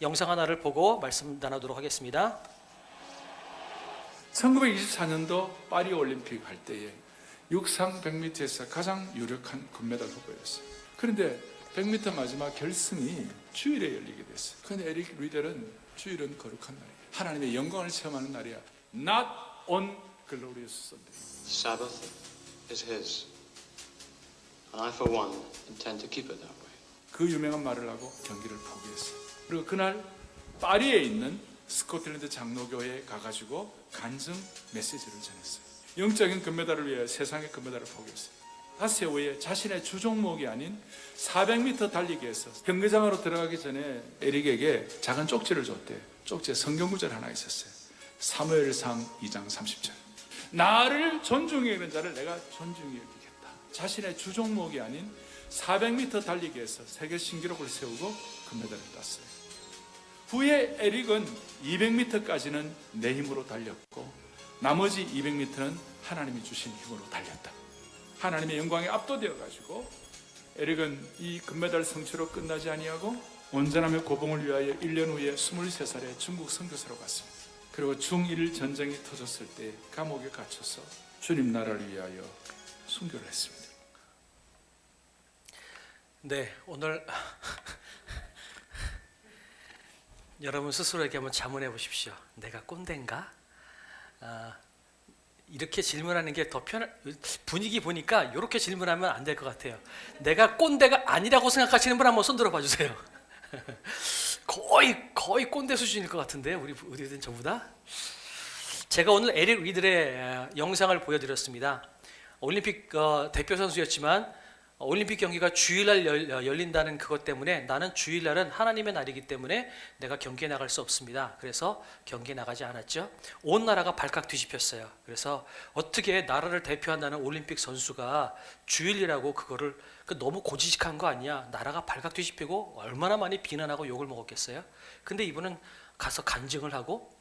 영상 하나를 보고 말씀 나누도록 하겠습니다. 1924년도 파리 올림픽 할 때에 육상 100m에서 가장 유력한 금메달 후보였어요. 그런데 100m 마지막 결승이 주일에 열리게 됐어요. 그런데 에릭 리델은 주일은 거룩한 날이에요. 하나님의 영광을 체험하는 날이야. Not on glorious Sunday. Sabbath is His, and I for one intend to keep it that way. 그 유명한 말을 하고 경기를 포기했어요. 그리고 그날 파리에 있는 스코틀랜드 장로교회에 가가지고 간증 메시지를 전했어요. 영적인 금메달을 위해 세상의 금메달을 포기했어요. 닷새 후에 자신의 주종목이 아닌 400m 달리기에서 경기장으로 들어가기 전에 에릭에게 작은 쪽지를 줬대요. 쪽지에 성경 구절 하나 있었어요. 사무엘상 2장 30절. 나를 존중히 여기는 자를 내가 존중히 여기겠다. 자신의 주종목이 아닌 400m 달리기에서 세계 신기록을 세우고 금메달을 땄어요. 후에 에릭은 200m까지는 내 힘으로 달렸고 나머지 200m는 하나님이 주신 힘으로 달렸다. 하나님의 영광에 압도되어 가지고 에릭은 이 금메달 성취로 끝나지 아니하고 온전함의 고봉을 위하여 1년 후에 23살에 중국 선교사로 갔습니다. 그리고 중1 전쟁이 터졌을 때 감옥에 갇혀서 주님 나라를 위하여 순교를 했습니다. 네, 오늘 여러분 스스로에게 한번 자문해 보십시오. 내가 꼰대인가? 이렇게 질문하는 게 더 편할, 분위기 보니까 이렇게 질문하면 안 될 것 같아요. 내가 꼰대가 아니라고 생각하시는 분 한번 손 들어 봐 주세요. 거의 꼰대 수준일 것 같은데 우리들 전부 다. 제가 오늘 에릭 리들의 영상을 보여드렸습니다. 올림픽 대표 선수였지만 올림픽 경기가 주일날 열린다는 그것 때문에 나는 주일날은 하나님의 날이기 때문에 내가 경기에 나갈 수 없습니다. 그래서 경기에 나가지 않았죠. 온 나라가 발칵 뒤집혔어요. 그래서 어떻게 나라를 대표한다는 올림픽 선수가 주일이라고 그거를 너무 고지식한 거 아니야. 나라가 발칵 뒤집히고 얼마나 많이 비난하고 욕을 먹었겠어요. 근데 이분은 가서 간증을 하고,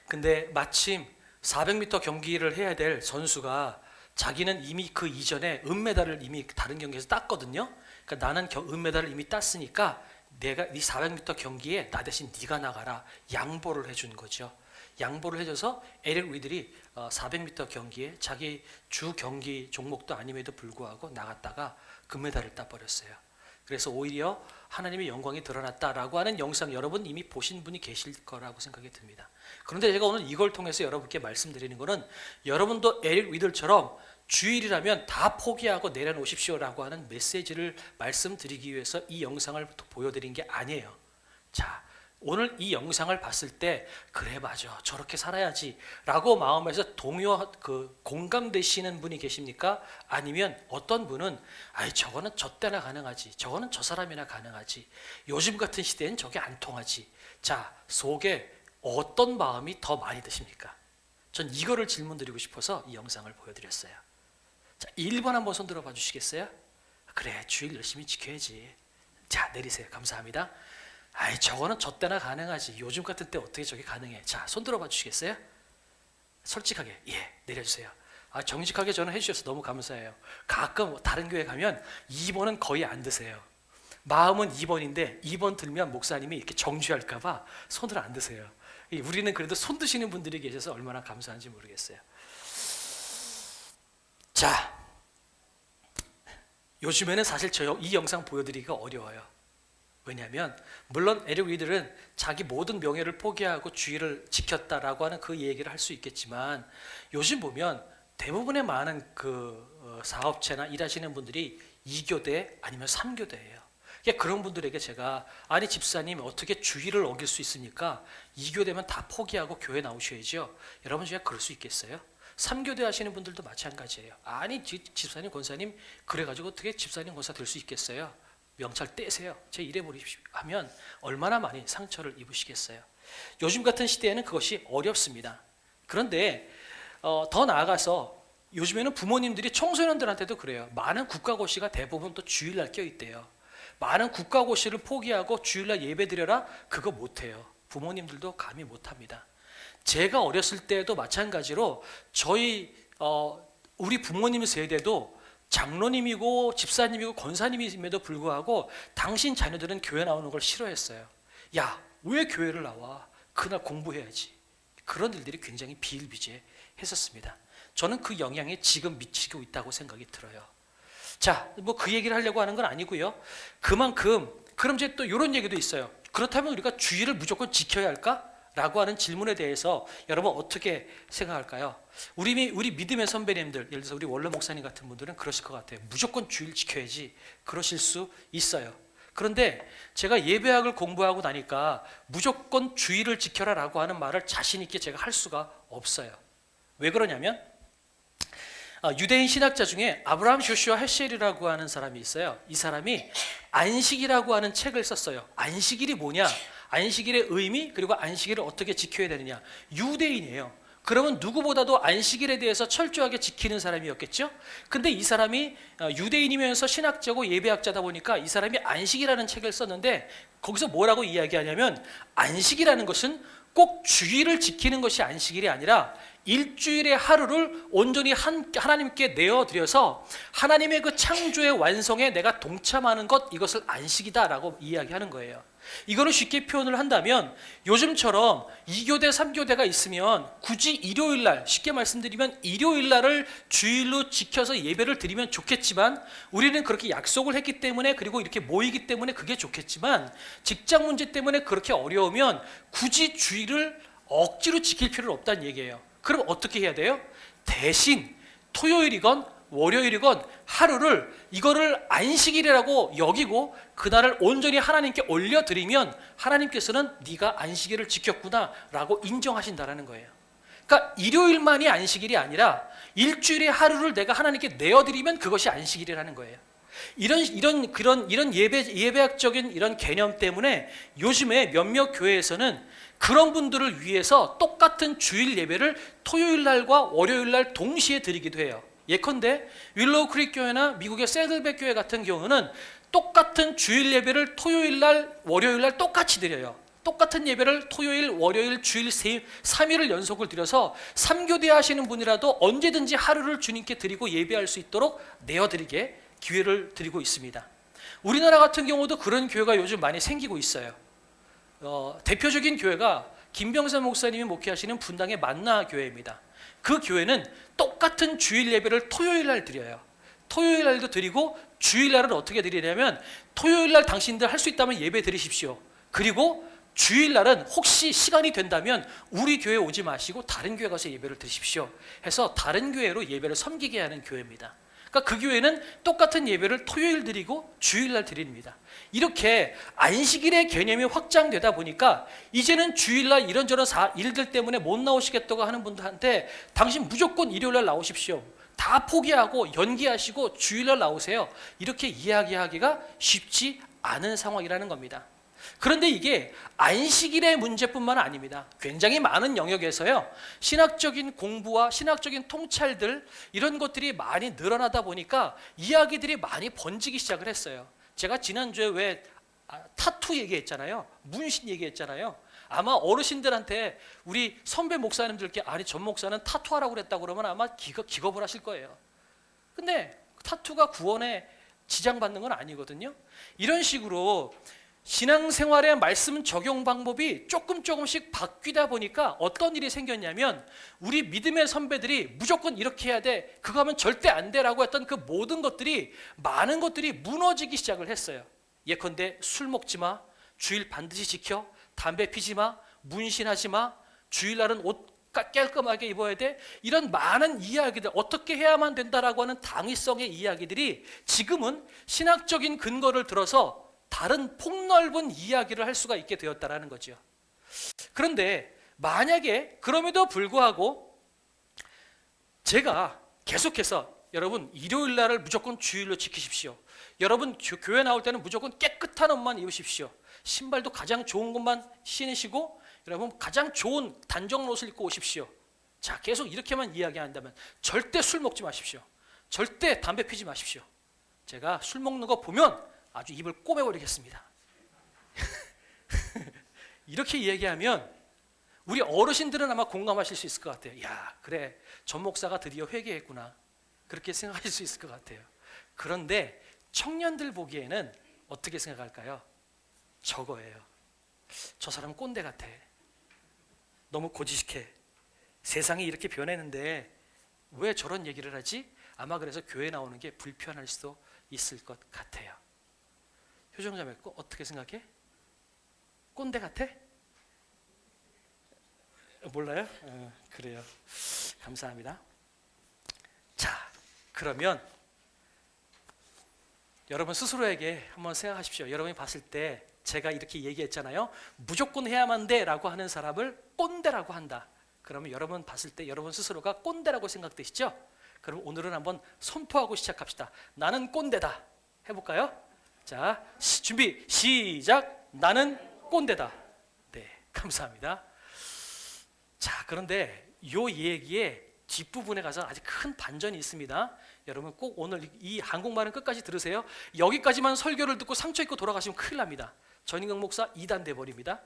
근데 마침 400m 경기를 해야 될 선수가 자기는 이미 그 이전에 은메달을 이미 다른 경기에서 땄거든요. 그러니까 나는 은메달을 이미 땄으니까 내가 이 400m 경기에 나 대신 네가 나가라 양보를 해준 거죠. 양보를 해줘서 에릭 리들이 400m 경기에 자기 주 경기 종목도 아님에도 불구하고 나갔다가 금메달을 따버렸어요. 그래서 오히려 하나님의 영광이 드러났다라고 하는 영상 여러분 이미 보신 분이 계실 거라고 생각이 듭니다. 그런데 제가 오늘 이걸 통해서 여러분께 말씀드리는 거는 여러분도 에릭 리들처럼 주일이라면 다 포기하고 내려놓으십시오라고 하는 메시지를 말씀드리기 위해서 이 영상을 보여드린 게 아니에요. 자, 오늘 이 영상을 봤을 때 그래 맞아 저렇게 살아야지 라고 마음에서 공감되시는 분이 계십니까? 아니면 어떤 분은 아이 저거는 저 때나 가능하지, 저거는 저 사람이나 가능하지, 요즘 같은 시대엔 저게 안 통하지. 자, 속에 어떤 마음이 더 많이 드십니까? 전 이거를 질문 드리고 싶어서 이 영상을 보여드렸어요. 자, 1번 한번 손 들어 봐 주시겠어요? 그래 주일 열심히 지켜야지. 자, 내리세요. 감사합니다. 아이 저거는 저 때나 가능하지, 요즘 같은 때 어떻게 저게 가능해. 자, 손 들어 봐 주시겠어요? 솔직하게 예 내려주세요. 정직하게 저는 해주셔서 너무 감사해요. 가끔 다른 교회 가면 2번은 거의 안 드세요. 마음은 2번인데 2번 들면 목사님이 이렇게 정죄할까 봐 손을 안 드세요. 우리는 그래도 손 드시는 분들이 계셔서 얼마나 감사한지 모르겠어요. 자, 요즘에는 사실 이 영상 보여드리기가 어려워요. 왜냐하면 물론 에릭 리들은 자기 모든 명예를 포기하고 주의를 지켰다라고 하는 그 얘기를 할 수 있겠지만 요즘 보면 대부분의 많은 사업체나 일하시는 분들이 2교대 아니면 3교대예요. 그런 분들에게 제가 아니 집사님 어떻게 주의를 어길 수 있습니까? 2교대면 다 포기하고 교회 나오셔야죠. 여러분 제가 그럴 수 있겠어요? 3교대 하시는 분들도 마찬가지예요. 아니 집사님 권사님 그래가지고 어떻게 집사님 권사 될 수 있겠어요? 명찰 떼세요. 제 일해 버리십시오 하면 얼마나 많이 상처를 입으시겠어요. 요즘 같은 시대에는 그것이 어렵습니다. 그런데 더 나아가서 요즘에는 부모님들이 청소년들한테도 그래요. 많은 국가고시가 대부분 또 주일날 껴있대요. 많은 국가고시를 포기하고 주일날 예배 드려라? 그거 못해요. 부모님들도 감히 못합니다. 제가 어렸을 때도 마찬가지로 우리 부모님 세대도 장로님이고 집사님이고 권사님임에도 불구하고 당신 자녀들은 교회 나오는 걸 싫어했어요. 야, 왜 교회를 나와? 그날 공부해야지. 그런 일들이 굉장히 비일비재했었습니다. 저는 그 영향에 지금 미치고 있다고 생각이 들어요. 자, 뭐 그 얘기를 하려고 하는 건 아니고요. 그만큼 그럼 이제 또 이런 얘기도 있어요. 그렇다면 우리가 주의를 무조건 지켜야 할까? 라고 하는 질문에 대해서 여러분 어떻게 생각할까요? 우리 믿음의 선배님들, 예를 들어서 우리 원로 목사님 같은 분들은 그러실 것 같아요. 무조건 주의를 지켜야지 그러실 수 있어요. 그런데 제가 예배학을 공부하고 나니까 무조건 주의를 지켜라 라고 하는 말을 자신 있게 제가 할 수가 없어요. 왜 그러냐면 유대인 신학자 중에 아브라함 조슈아 헤셸이라고 하는 사람이 있어요. 이 사람이 안식이라고 하는 책을 썼어요. 안식일이 뭐냐? 안식일의 의미 그리고 안식일을 어떻게 지켜야 되느냐. 유대인이에요. 그러면 누구보다도 안식일에 대해서 철저하게 지키는 사람이었겠죠. 근데 이 사람이 유대인이면서 신학자고 예배학자다 보니까 이 사람이 안식이라는 책을 썼는데 거기서 뭐라고 이야기하냐면 안식이라는 것은 꼭 주일을 지키는 것이 안식일이 아니라 일주일의 하루를 온전히 하나님께 내어드려서 하나님의 그 창조의 완성에 내가 동참하는 것, 이것을 안식이다라고 이야기하는 거예요. 이거를 쉽게 표현을 한다면 요즘처럼 2교대, 3교대가 있으면 굳이 일요일날, 쉽게 말씀드리면 일요일날을 주일로 지켜서 예배를 드리면 좋겠지만 우리는 그렇게 약속을 했기 때문에 그리고 이렇게 모이기 때문에 그게 좋겠지만 직장 문제 때문에 그렇게 어려우면 굳이 주일을 억지로 지킬 필요는 없다는 얘기예요. 그럼 어떻게 해야 돼요? 대신 토요일이건 월요일이건 하루를 이거를 안식일이라고 여기고 그날을 온전히 하나님께 올려드리면 하나님께서는 네가 안식일을 지켰구나 라고 인정하신다라는 거예요. 그러니까 일요일만이 안식일이 아니라 일주일의 하루를 내가 하나님께 내어드리면 그것이 안식일이라는 거예요. 이런 예배학적인 이런 개념 때문에 요즘에 몇몇 교회에서는 그런 분들을 위해서 똑같은 주일 예배를 토요일 날과 월요일 날 동시에 드리기도 해요. 예컨대 윌로우 크릭 교회나 미국의 새들백 교회 같은 경우는 똑같은 주일 예배를 토요일 날, 월요일 날 똑같이 드려요. 똑같은 예배를 토요일, 월요일, 주일 3일을 연속을 드려서 3교대 하시는 분이라도 언제든지 하루를 주님께 드리고 예배할 수 있도록 내어드리게 기회를 드리고 있습니다. 우리나라 같은 경우도 그런 교회가 요즘 많이 생기고 있어요. 대표적인 교회가 김병선 목사님이 목회하시는 분당의 만나 교회입니다. 그 교회는 똑같은 주일 예배를 토요일 날 드려요. 토요일 날도 드리고 주일 날은 어떻게 드리냐면 토요일 날 당신들 할 수 있다면 예배 드리십시오. 그리고 주일 날은 혹시 시간이 된다면 우리 교회 오지 마시고 다른 교회 가서 예배를 드십시오 해서 다른 교회로 예배를 섬기게 하는 교회입니다. 그러니까 그 교회는 똑같은 예배를 토요일 드리고 주일 날 드립니다. 이렇게 안식일의 개념이 확장되다 보니까 이제는 주일날 이런저런 일들 때문에 못 나오시겠다고 하는 분들한테 당신 무조건 일요일날 나오십시오. 다 포기하고 연기하시고 주일날 나오세요. 이렇게 이야기하기가 쉽지 않은 상황이라는 겁니다. 그런데 이게 안식일의 문제뿐만 아닙니다. 굉장히 많은 영역에서요, 신학적인 공부와 신학적인 통찰들 이런 것들이 많이 늘어나다 보니까 이야기들이 많이 번지기 시작을 했어요. 제가 지난주에 왜 타투 얘기했잖아요. 문신 얘기했잖아요. 아마 어르신들한테 우리 선배 목사님들께 아니 전 목사는 타투하라고 그랬다고 그러면 아마 기겁을 하실 거예요. 근데 타투가 구원에 지장받는 건 아니거든요. 이런 식으로 신앙생활의 말씀 적용 방법이 조금씩 바뀌다 보니까 어떤 일이 생겼냐면 우리 믿음의 선배들이 무조건 이렇게 해야 돼, 그거 하면 절대 안 돼라고 했던 그 모든 것들이 많은 것들이 무너지기 시작을 했어요. 예컨대 술 먹지 마, 주일 반드시 지켜, 담배 피지 마, 문신하지 마, 주일날은 옷 깔끔하게 입어야 돼, 이런 많은 이야기들, 어떻게 해야만 된다라고 하는 당위성의 이야기들이 지금은 신학적인 근거를 들어서 다른 폭넓은 이야기를 할 수가 있게 되었다라는 거죠. 그런데 만약에 그럼에도 불구하고 제가 계속해서 여러분 일요일 날을 무조건 주일로 지키십시오. 여러분 교회 나올 때는 무조건 깨끗한 옷만 입으십시오. 신발도 가장 좋은 것만 신으시고 여러분 가장 좋은 단정 옷을 입고 오십시오. 자, 계속 이렇게만 이야기한다면 절대 술 먹지 마십시오. 절대 담배 피지 마십시오. 제가 술 먹는 거 보면 아주 입을 꼬매버리겠습니다. 이렇게 얘기하면 우리 어르신들은 아마 공감하실 수 있을 것 같아요. 야, 그래, 전 목사가 드디어 회개했구나, 그렇게 생각하실 수 있을 것 같아요. 그런데 청년들 보기에는 어떻게 생각할까요? 저거예요. 저 사람 꼰대 같아. 너무 고지식해. 세상이 이렇게 변했는데 왜 저런 얘기를 하지? 아마 그래서 교회 나오는 게 불편할 수도 있을 것 같아요. 효정자매 어떻게 생각해? 꼰대 같아? 몰라요? 그래요. 감사합니다. 자, 그러면 여러분 스스로에게 한번 생각하십시오. 여러분이 봤을 때 제가 이렇게 얘기했잖아요. 무조건 해야만 돼라고 하는 사람을 꼰대라고 한다. 그러면 여러분 봤을 때 여러분 스스로가 꼰대라고 생각되시죠? 그럼 오늘은 한번 선포하고 시작합시다. 나는 꼰대다. 해볼까요? 자, 준비 시작. 나는 꼰대다. 네, 감사합니다. 자, 그런데 이 얘기의 뒷부분에 가서 아주 큰 반전이 있습니다. 여러분 꼭 오늘 이 한국말은 끝까지 들으세요. 여기까지만 설교를 듣고 상처 입고 돌아가시면 큰일 납니다. 전인경 목사 이단돼 버립니다.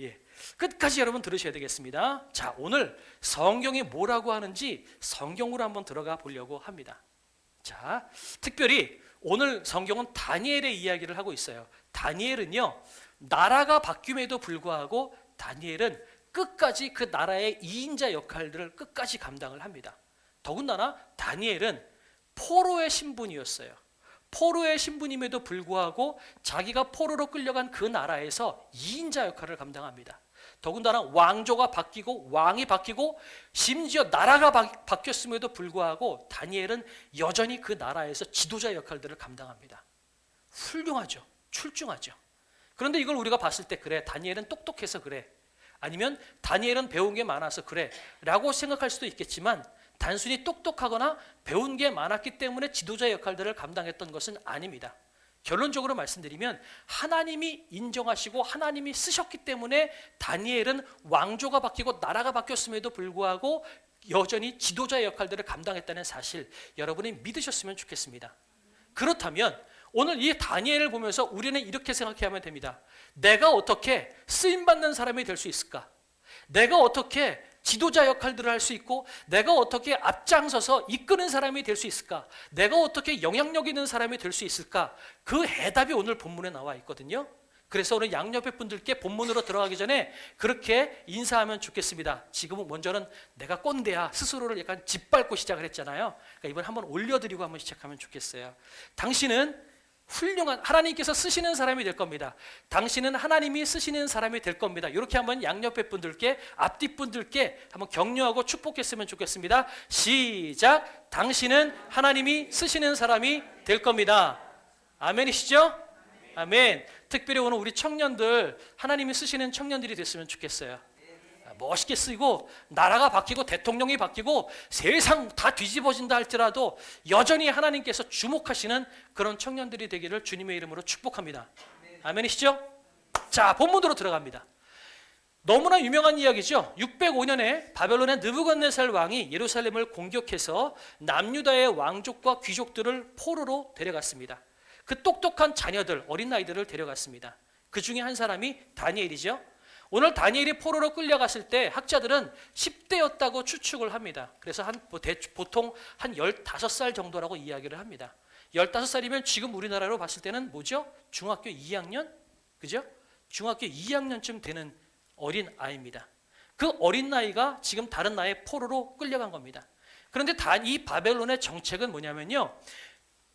예, 끝까지 여러분 들으셔야 되겠습니다. 자, 오늘 성경이 뭐라고 하는지 성경으로 한번 들어가 보려고 합니다. 자, 특별히 오늘 성경은 다니엘의 이야기를 하고 있어요. 다니엘은요, 나라가 바뀜에도 불구하고 다니엘은 끝까지 그 나라의 2인자 역할들을 끝까지 감당을 합니다. 더군다나 다니엘은 포로의 신분이었어요. 포로의 신분임에도 불구하고 자기가 포로로 끌려간 그 나라에서 2인자 역할을 감당합니다. 더군다나 왕조가 바뀌고 왕이 바뀌고 심지어 나라가 바뀌었음에도 불구하고 다니엘은 여전히 그 나라에서 지도자 역할들을 감당합니다. 훌륭하죠. 출중하죠. 그런데 이걸 우리가 봤을 때 그래, 다니엘은 똑똑해서 그래, 아니면 다니엘은 배운 게 많아서 그래 라고 생각할 수도 있겠지만 단순히 똑똑하거나 배운 게 많았기 때문에 지도자 역할들을 감당했던 것은 아닙니다. 결론적으로 말씀드리면 하나님이 인정하시고 하나님이 쓰셨기 때문에 다니엘은 왕조가 바뀌고 나라가 바뀌었음에도 불구하고 여전히 지도자 역할들을 감당했다는 사실 여러분이 믿으셨으면 좋겠습니다. 그렇다면 오늘 이 다니엘을 보면서 우리는 이렇게 생각해야만 됩니다. 내가 어떻게 쓰임받는 사람이 될 수 있을까? 내가 어떻게 지도자 역할들을 할 수 있고 내가 어떻게 앞장서서 이끄는 사람이 될 수 있을까? 내가 어떻게 영향력 있는 사람이 될 수 있을까? 그 해답이 오늘 본문에 나와 있거든요. 그래서 오늘 양옆에 분들께 본문으로 들어가기 전에 그렇게 인사하면 좋겠습니다. 지금은 먼저는 내가 꼰대야 스스로를 약간 짓밟고 시작을 했잖아요. 그러니까 이번 한번 올려드리고 한번 시작하면 좋겠어요. 당신은 훌륭한 하나님께서 쓰시는 사람이 될 겁니다. 당신은 하나님이 쓰시는 사람이 될 겁니다. 이렇게 한번 양옆에 분들께 앞뒤 분들께 한번 격려하고 축복했으면 좋겠습니다. 시작. 당신은 하나님이 쓰시는 사람이 될 겁니다. 아멘이시죠? 아멘. 특별히 오늘 우리 청년들 하나님이 쓰시는 청년들이 됐으면 좋겠어요. 멋있게 쓰고 나라가 바뀌고 대통령이 바뀌고 세상 다 뒤집어진다 할지라도 여전히 하나님께서 주목하시는 그런 청년들이 되기를 주님의 이름으로 축복합니다. 아멘이시죠? 자, 본문으로 들어갑니다. 너무나 유명한 이야기죠. 605년에 바벨론의 느부갓네살 왕이 예루살렘을 공격해서 남유다의 왕족과 귀족들을 포로로 데려갔습니다. 그 똑똑한 자녀들, 어린 아이들을 데려갔습니다. 그 중에 한 사람이 다니엘이죠. 오늘 다니엘이 포로로 끌려갔을 때 학자들은 10대였다고 추측을 합니다. 그래서 보통 한 15살 정도라고 이야기를 합니다. 15살이면 지금 우리나라로 봤을 때는 뭐죠? 중학교 2학년? 그죠? 중학교 2학년쯤 되는 어린 아이입니다. 그 어린 나이가 지금 다른 나라의 포로로 끌려간 겁니다. 그런데 이 바벨론의 정책은 뭐냐면요,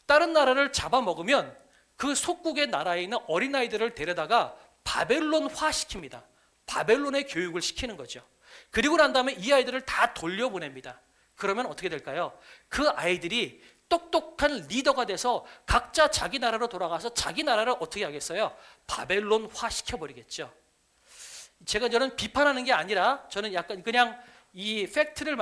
다른 나라를 잡아먹으면 그 속국의 나라에 있는 어린아이들을 데려다가 바벨론화 시킵니다. 바벨론의 교육을 시키는 거죠. 그리고 난 다음에 이 아이들을 다 돌려보냅니다. 그러면 어떻게 될까요? 그 아이들이 똑똑한 리더가 돼서 각자 자기 나라로 돌아가서 자기 나라를 어떻게 하겠어요? 바벨론화 시켜버리겠죠. 저는 비판하는 게 아니라 저는 약간 그냥 이 팩트를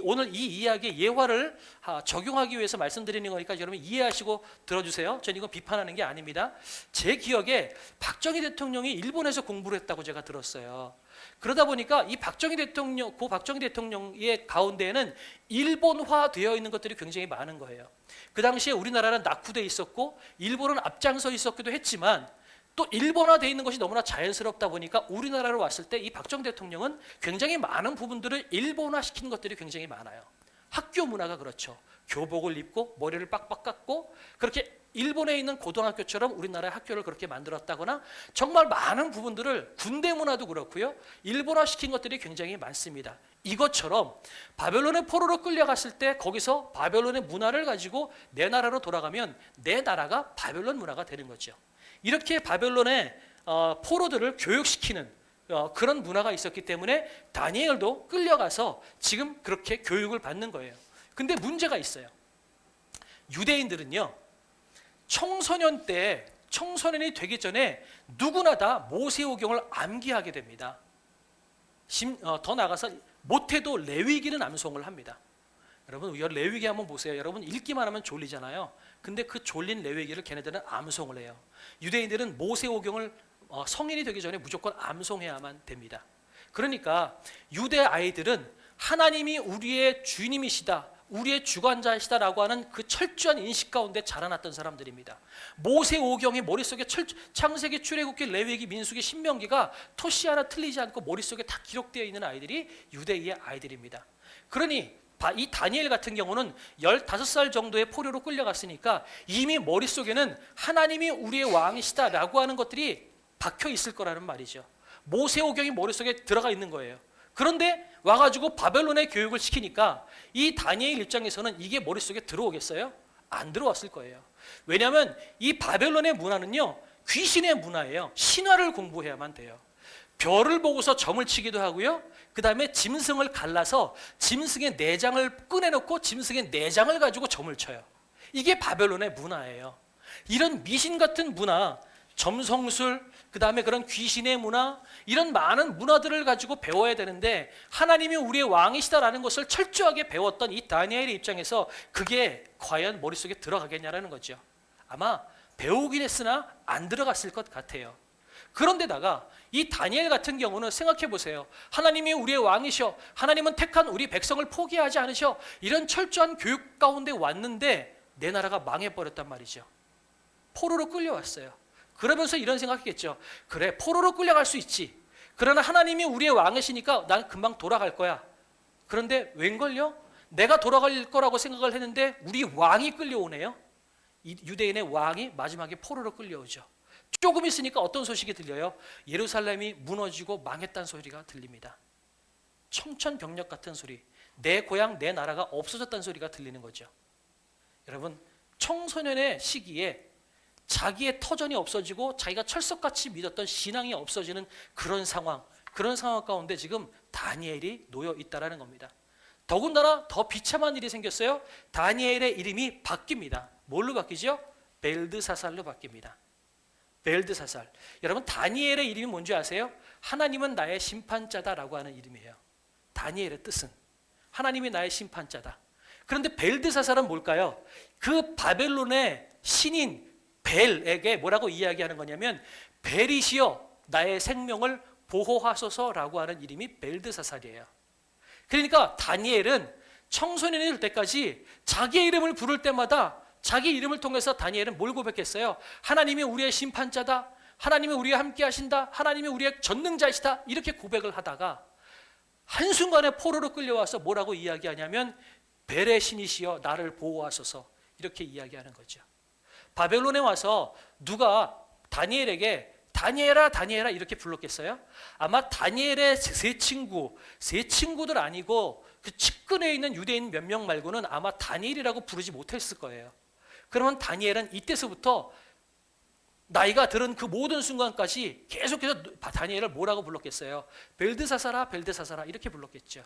오늘 이 이야기의 예화를 적용하기 위해서 말씀드리는 거니까 여러분 이해하시고 들어주세요. 저는 이거 비판하는 게 아닙니다. 제 기억에 박정희 대통령이 일본에서 공부를 했다고 제가 들었어요. 그러다 보니까 이 박정희 대통령의 가운데에는 일본화 되어 있는 것들이 굉장히 많은 거예요. 그 당시에 우리나라는 낙후돼 있었고 일본은 앞장서 있었기도 했지만 또 일본화되어 있는 것이 너무나 자연스럽다 보니까 우리나라로 왔을 때 이 박정희 대통령은 굉장히 많은 부분들을 일본화시킨 것들이 굉장히 많아요. 학교 문화가 그렇죠. 교복을 입고 머리를 빡빡 깎고 그렇게 일본에 있는 고등학교처럼 우리나라의 학교를 그렇게 만들었다거나 정말 많은 부분들을 군대 문화도 그렇고요. 일본화시킨 것들이 굉장히 많습니다. 이것처럼 바벨론의 포로로 끌려갔을 때 거기서 바벨론의 문화를 가지고 내 나라로 돌아가면 내 나라가 바벨론 문화가 되는 거죠. 이렇게 바벨론의 포로들을 교육시키는 그런 문화가 있었기 때문에 다니엘도 끌려가서 지금 그렇게 교육을 받는 거예요. 근데 문제가 있어요. 유대인들은요, 청소년 때, 청소년이 되기 전에 누구나 다 모세오경을 암기하게 됩니다. 더 나아가서 못해도 레위기는 암송을 합니다. 여러분 레위기 한번 보세요. 여러분 읽기만 하면 졸리잖아요. 근데 그 졸린 레위기를 걔네들은 암송을 해요. 유대인들은 모세오경을 성인이 되기 전에 무조건 암송해야만 됩니다. 그러니까 유대 아이들은 하나님이 우리의 주님이시다, 우리의 주관자이시다라고 하는 그 철저한 인식 가운데 자라났던 사람들입니다. 모세오경이 머릿속에 창세기, 출애굽기, 레위기, 민수기, 신명기가 토시 하나 틀리지 않고 머릿속에 다 기록되어 있는 아이들이 유대의 아이들입니다. 그러니 이 다니엘 같은 경우는 15살 정도의 포로로 끌려갔으니까 이미 머릿속에는 하나님이 우리의 왕이시다라고 하는 것들이 박혀 있을 거라는 말이죠. 모세오경이 머릿속에 들어가 있는 거예요. 그런데 와가지고 바벨론의 교육을 시키니까 이 다니엘 입장에서는 이게 머릿속에 들어오겠어요? 안 들어왔을 거예요. 왜냐하면 이 바벨론의 문화는요, 귀신의 문화예요. 신화를 공부해야만 돼요. 별을 보고서 점을 치기도 하고요. 그 다음에 짐승을 갈라서 짐승의 내장을 꺼내놓고 짐승의 내장을 가지고 점을 쳐요. 이게 바벨론의 문화예요. 이런 미신 같은 문화, 점성술, 그 다음에 그런 귀신의 문화, 이런 많은 문화들을 가지고 배워야 되는데 하나님이 우리의 왕이시다라는 것을 철저하게 배웠던 이 다니엘의 입장에서 그게 과연 머릿속에 들어가겠냐라는 거죠. 아마 배우긴 했으나 안 들어갔을 것 같아요. 그런데다가 이 다니엘 같은 경우는 생각해 보세요. 하나님이 우리의 왕이셔, 하나님은 택한 우리 백성을 포기하지 않으셔, 이런 철저한 교육 가운데 왔는데 내 나라가 망해버렸단 말이죠. 포로로 끌려왔어요. 그러면서 이런 생각했겠죠. 그래, 포로로 끌려갈 수 있지. 그러나 하나님이 우리의 왕이시니까 난 금방 돌아갈 거야. 그런데 웬걸요? 내가 돌아갈 거라고 생각을 했는데 우리 왕이 끌려오네요. 이 유대인의 왕이 마지막에 포로로 끌려오죠. 조금 있으니까 어떤 소식이 들려요? 예루살렘이 무너지고 망했다는 소리가 들립니다. 청천벽력 같은 소리, 내 고향, 내 나라가 없어졌다는 소리가 들리는 거죠. 여러분, 청소년의 시기에 자기의 터전이 없어지고 자기가 철석같이 믿었던 신앙이 없어지는 그런 상황 가운데 지금 다니엘이 놓여 있다라는 겁니다. 더군다나 더 비참한 일이 생겼어요. 다니엘의 이름이 바뀝니다. 뭘로 바뀌죠? 벨드사살로 바뀝니다. 벨드사살. 여러분, 다니엘의 이름이 뭔지 아세요? 하나님은 나의 심판자다라고 하는 이름이에요. 다니엘의 뜻은 하나님이 나의 심판자다. 그런데 벨드사살은 뭘까요? 그 바벨론의 신인 벨에게 뭐라고 이야기하는 거냐면 벨이시여 나의 생명을 보호하소서라고 하는 이름이 벨드사살이에요. 그러니까 다니엘은 청소년이 될 때까지 자기의 이름을 부를 때마다 자기 이름을 통해서 다니엘은 뭘 고백했어요? 하나님이 우리의 심판자다, 하나님이 우리와 함께 하신다, 하나님이 우리의 전능자이시다, 이렇게 고백을 하다가 한순간에 포로로 끌려와서 뭐라고 이야기하냐면 벨의 신이시여 나를 보호하소서, 이렇게 이야기하는 거죠. 바벨론에 와서 누가 다니엘에게 다니엘아 다니엘아 이렇게 불렀겠어요? 아마 다니엘의 세 친구들 아니고 그 측근에 있는 유대인 몇 명 말고는 아마 다니엘이라고 부르지 못했을 거예요. 그러면 다니엘은 이때서부터 나이가 들은 그 모든 순간까지 계속해서 다니엘을 뭐라고 불렀겠어요? 벨드사사라 벨드사사라 이렇게 불렀겠죠.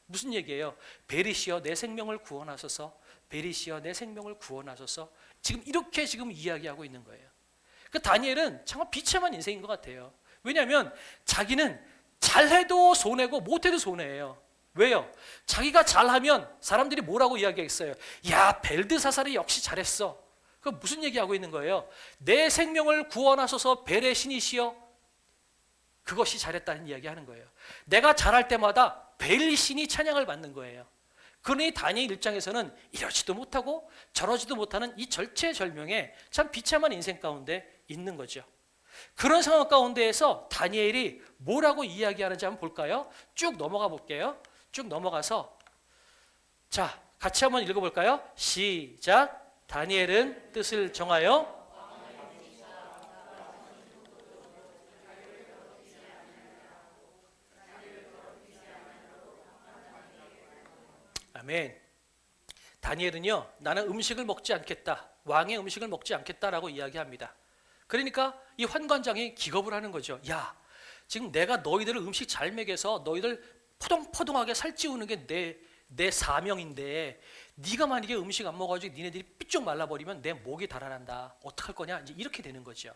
무슨 얘기예요? 벨이시여 내 생명을 구원하소서, 벨이시여 내 생명을 구원하소서, 지금 이렇게 지금 이야기하고 있는 거예요. 그 다니엘은 정말 비참한 인생인 것 같아요. 왜냐하면 자기는 잘해도 손해고 못해도 손해예요. 왜요? 자기가 잘하면 사람들이 뭐라고 이야기했어요? 야, 벨드사살이 역시 잘했어. 그 무슨 얘기하고 있는 거예요? 내 생명을 구원하소서 벨의 신이시여, 그것이 잘했다는 이야기하는 거예요. 내가 잘할 때마다 벨 신이 찬양을 받는 거예요. 그러니 다니엘 입장에서는 이러지도 못하고 저러지도 못하는 이 절체절명의 참 비참한 인생 가운데 있는 거죠. 그런 상황 가운데에서 다니엘이 뭐라고 이야기하는지 한번 볼까요? 쭉 넘어가 볼게요. 쭉 넘어가서 자, 같이 한번 읽어볼까요? 시작. 다니엘은 뜻을 정하여 아멘. 다니엘은요, 나는 음식을 먹지 않겠다, 왕의 음식을 먹지 않겠다라고 이야기합니다. 그러니까 이 환관장이 기겁을 하는 거죠. 야, 지금 내가 너희들을 음식 잘 먹여서 너희들 포동포동하게 살찌우는 게 내 사명인데 네가 만약에 음식 안 먹어가지고 니네들이 삐쭉 말라버리면 내 목이 달아난다. 어떡할 거냐? 이제 이렇게 되는 거죠.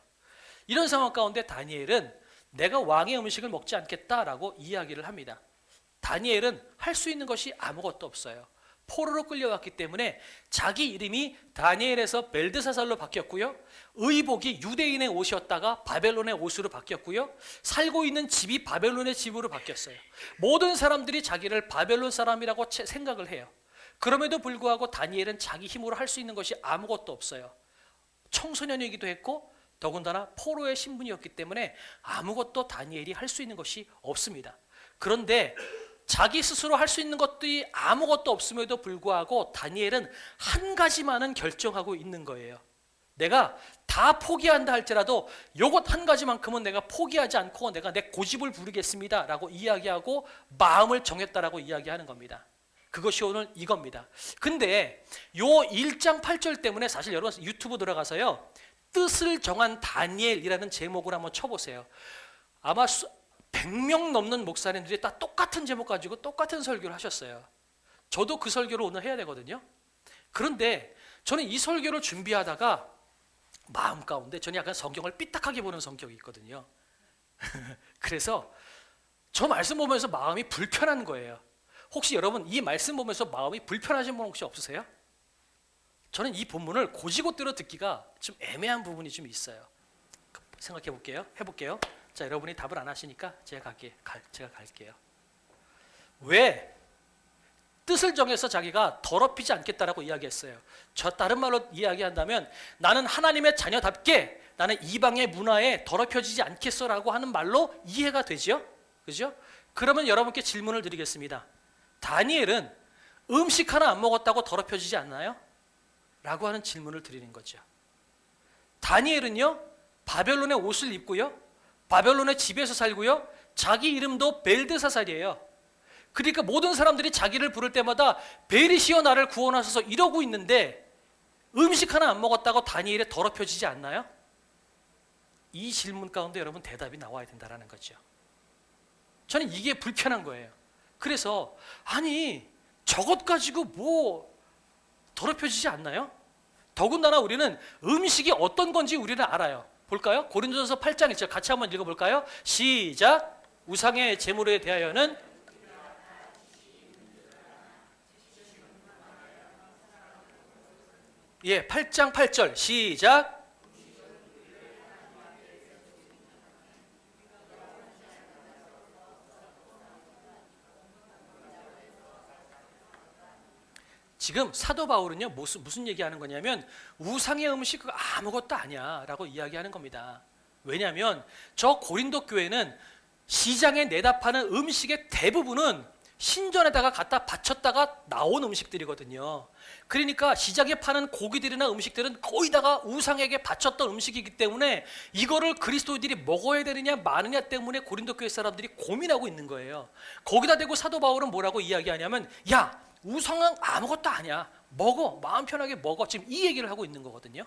이런 상황 가운데 다니엘은 내가 왕의 음식을 먹지 않겠다라고 이야기를 합니다. 다니엘은 할 수 있는 것이 아무것도 없어요. 포로로 끌려왔기 때문에 자기 이름이 다니엘에서 벨드사살로 바뀌었고요. 의복이 유대인의 옷이었다가 바벨론의 옷으로 바뀌었고요. 살고 있는 집이 바벨론의 집으로 바뀌었어요. 모든 사람들이 자기를 바벨론 사람이라고 생각을 해요. 그럼에도 불구하고 다니엘은 자기 힘으로 할 수 있는 것이 아무것도 없어요. 청소년이기도 했고 더군다나 포로의 신분이었기 때문에 아무것도 다니엘이 할 수 있는 것이 없습니다. 그런데 자기 스스로 할 수 있는 것들이 아무것도 없음에도 불구하고 다니엘은 한 가지만은 결정하고 있는 거예요. 내가 다 포기한다 할지라도 요것 한 가지만큼은 내가 포기하지 않고 내가 내 고집을 부리겠습니다 라고 이야기하고 마음을 정했다라고 이야기하는 겁니다. 그것이 오늘 이겁니다. 근데 요 1장 8절 때문에 사실 여러분 유튜브 들어가서요, 뜻을 정한 다니엘이라는 제목을 한번 쳐보세요. 아마 100명 넘는 목사님들이 다 똑같은 제목 가지고 똑같은 설교를 하셨어요. 저도 그 설교를 오늘 해야 되거든요. 그런데 저는 이 설교를 준비하다가 마음 가운데 저는 약간 성경을 삐딱하게 보는 성격이 있거든요. 그래서 저 말씀 보면서 마음이 불편한 거예요. 혹시 여러분 이 말씀 보면서 마음이 불편하신 분 혹시 없으세요? 저는 이 본문을 고지고대로 듣기가 좀 애매한 부분이 좀 있어요. 생각해 볼게요. 해볼게요. 자, 여러분이 답을 안 하시니까 제가 갈게요. 왜 뜻을 정해서 자기가 더럽히지 않겠다라고 이야기했어요? 저 다른 말로 이야기한다면 나는 하나님의 자녀답게 나는 이방의 문화에 더럽혀지지 않겠어라고 하는 말로 이해가 되죠? 그죠? 그러면 여러분께 질문을 드리겠습니다. 다니엘은 음식 하나 안 먹었다고 더럽혀지지 않나요? 라고 하는 질문을 드리는 거죠. 다니엘은요, 바벨론의 옷을 입고요, 바벨론의 집에서 살고요, 자기 이름도 벨드사살이에요. 그러니까 모든 사람들이 자기를 부를 때마다 베리시여 나를 구원하소서 이러고 있는데 음식 하나 안 먹었다고 다니엘에 더럽혀지지 않나요? 이 질문 가운데 여러분 대답이 나와야 된다는 거죠. 저는 이게 불편한 거예요. 그래서 아니 저것 가지고 뭐 더럽혀지지 않나요? 더군다나 우리는 음식이 어떤 건지 우리는 알아요. 볼까요? 고린도전서 8장 1절 같이 한번 읽어볼까요? 시작. 우상의 제물에 대하여는 예, 8장 8절 시작. 지금 사도 바울은요 무슨 얘기하는 거냐면 우상의 음식 아무것도 아니야 라고 이야기하는 겁니다. 왜냐하면 저 고린도 교회는 시장에 내다 파는 음식의 대부분은 신전에다가 갖다 바쳤다가 나온 음식들이거든요. 그러니까 시장에 파는 고기들이나 음식들은 거의 다가 우상에게 바쳤던 음식이기 때문에 이거를 그리스도인들이 먹어야 되느냐 마느냐 때문에 고린도 교회 사람들이 고민하고 있는 거예요. 거기다 대고 사도 바울은 뭐라고 이야기하냐면 야, 우상은 아무것도 아니야. 먹어. 마음 편하게 먹어. 지금 이 얘기를 하고 있는 거거든요.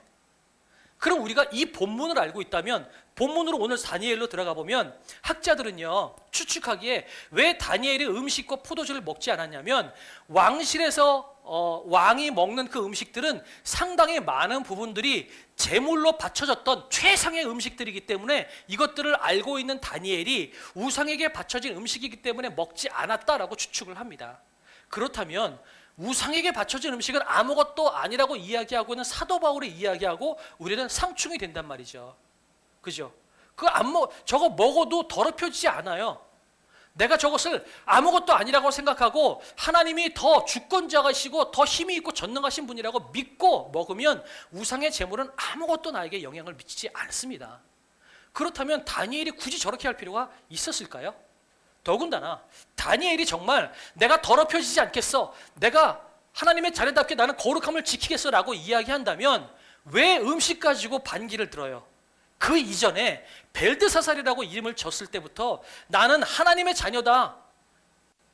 그럼 우리가 이 본문을 알고 있다면 본문으로 오늘 다니엘로 들어가 보면 학자들은요 추측하기에 왜 다니엘이 음식과 포도주를 먹지 않았냐면 왕실에서 왕이 먹는 그 음식들은 상당히 많은 부분들이 제물로 바쳐졌던 최상의 음식들이기 때문에 이것들을 알고 있는 다니엘이 우상에게 바쳐진 음식이기 때문에 먹지 않았다라고 추측을 합니다. 그렇다면 우상에게 바쳐진 음식은 아무것도 아니라고 이야기하고 있는 사도 바울의 이야기하고 우리는 상충이 된단 말이죠. 그죠? 저거 먹어도 더럽혀지지 않아요. 내가 저것을 아무것도 아니라고 생각하고 하나님이 더 주권자가시고 더 힘이 있고 전능하신 분이라고 믿고 먹으면 우상의 제물은 아무것도 나에게 영향을 미치지 않습니다. 그렇다면 다니엘이 굳이 저렇게 할 필요가 있었을까요? 더군다나 다니엘이 정말 내가 더럽혀지지 않겠어, 내가 하나님의 자녀답게 나는 거룩함을 지키겠어라고 이야기한다면 왜 음식 가지고 반기를 들어요? 그 이전에 벨드사살이라고 이름을 줬을 때부터 나는 하나님의 자녀다,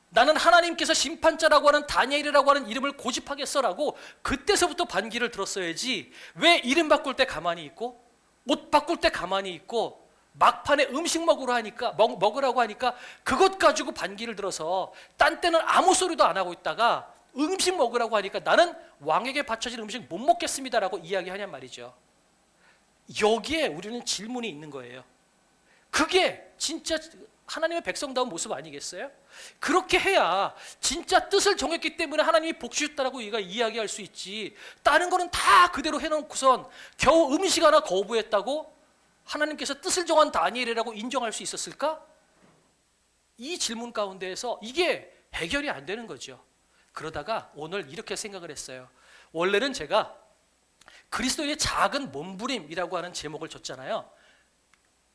나는 하나님께서 심판자라고 하는 다니엘이라고 하는 이름을 고집하겠어라고 그때서부터 반기를 들었어야지, 왜 이름 바꿀 때 가만히 있고 옷 바꿀 때 가만히 있고 막판에 음식 먹으라고 하니까 그것 가지고 반기를 들어서 딴 때는 아무 소리도 안 하고 있다가 음식 먹으라고 하니까 나는 왕에게 바쳐진 음식 못 먹겠습니다라고 이야기하냔 말이죠. 여기에 우리는 질문이 있는 거예요. 그게 진짜 하나님의 백성다운 모습 아니겠어요? 그렇게 해야 진짜 뜻을 정했기 때문에 하나님이 복 주셨다라고 우리가 이야기할 수 있지, 다른 거는 다 그대로 해놓고선 겨우 음식 하나 거부했다고 하나님께서 뜻을 정한 다니엘이라고 인정할 수 있었을까? 이 질문 가운데에서 이게 해결이 안 되는 거죠. 그러다가 오늘 이렇게 생각을 했어요. 원래는 제가 그리스도의 작은 몸부림이라고 하는 제목을 줬잖아요.